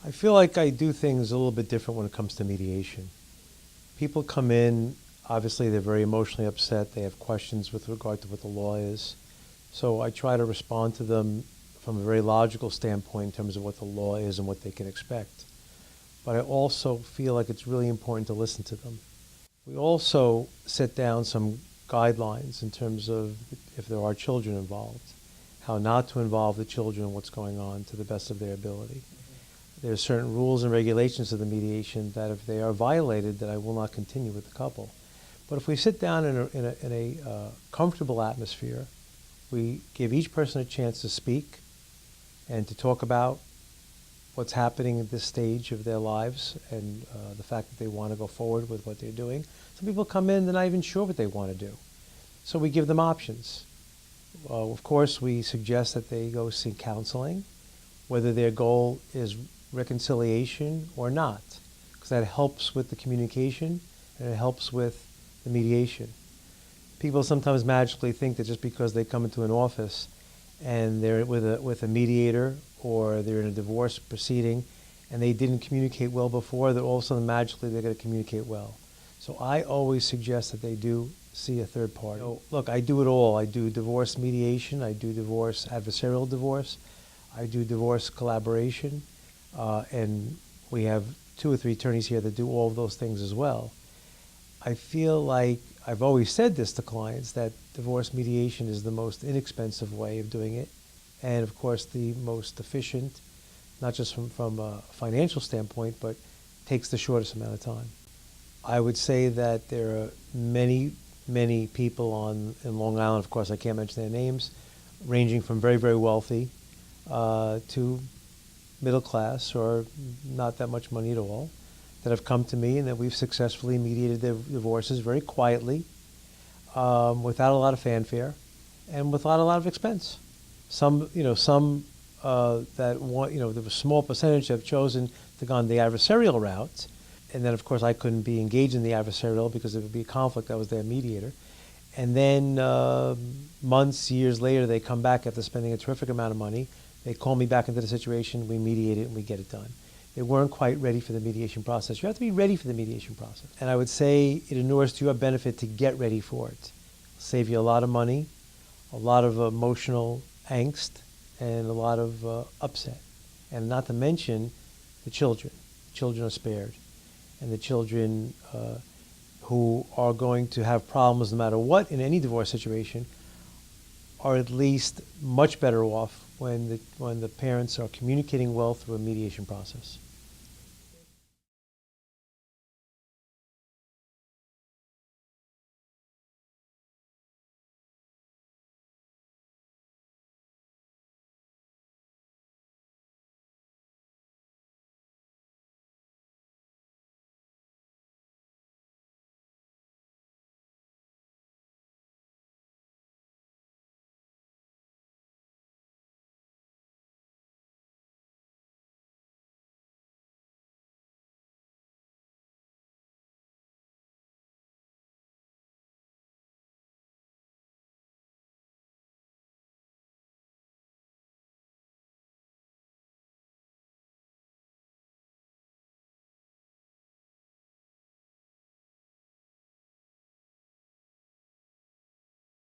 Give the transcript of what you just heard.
I feel like I do things a little bit different when it comes to mediation. People come in, obviously they're very emotionally upset. They have questions with regard to what the law is. So I try to respond to them from a very logical standpoint in terms of what the law is and what they can expect. But I also feel like it's really important to listen to them. We also set down some guidelines in terms of if there are children involved, how not to involve the children in what's going on to the best of their ability. There are certain rules and regulations of the mediation that if they are violated, that I will not continue with the couple. But if we sit down in a comfortable atmosphere, we give each person a chance to speak and to talk about what's happening at this stage of their lives and the fact that they want to go forward with what they're doing. Some people come in, they're not even sure what they want to do. So we give them options. Of course, we suggest that they go seek counseling, whether their goal is reconciliation or not, because that helps with the communication and it helps with the mediation. People sometimes magically think that just because they come into an office and they're with a mediator or they're in a divorce proceeding and they didn't communicate well before, that all of a sudden magically they're going to communicate well. So I always suggest that they do see a third party. Look, I do it all. I do divorce mediation, I do divorce adversarial divorce, I do divorce collaboration, and we have 2 or 3 attorneys here that do all of those things as well. I feel like I've always said this to clients, that divorce mediation is the most inexpensive way of doing it, and of course the most efficient, not just from a financial standpoint, but takes the shortest amount of time. I would say that there are many people in Long Island, of course I can't mention their names, ranging from very, very wealthy to middle class or not that much money at all, that have come to me and that we've successfully mediated their divorces very quietly, without a lot of fanfare, and without a lot of expense. Some that want, there was a small percentage have chosen to go on the adversarial route, and then of course I couldn't be engaged in the adversarial because it would be a conflict. I was their mediator. And then months, years later, they come back after spending a terrific amount of money. They call me back into the situation, we mediate it, and we get it done. They weren't quite ready for the mediation process. You have to be ready for the mediation process. And I would say it inures to your benefit to get ready for it. It'll save you a lot of money, a lot of emotional angst, and a lot of upset. And not to mention the children. Children are spared. And the children who are going to have problems no matter what in any divorce situation are at least much better off when the parents are communicating well through a mediation process.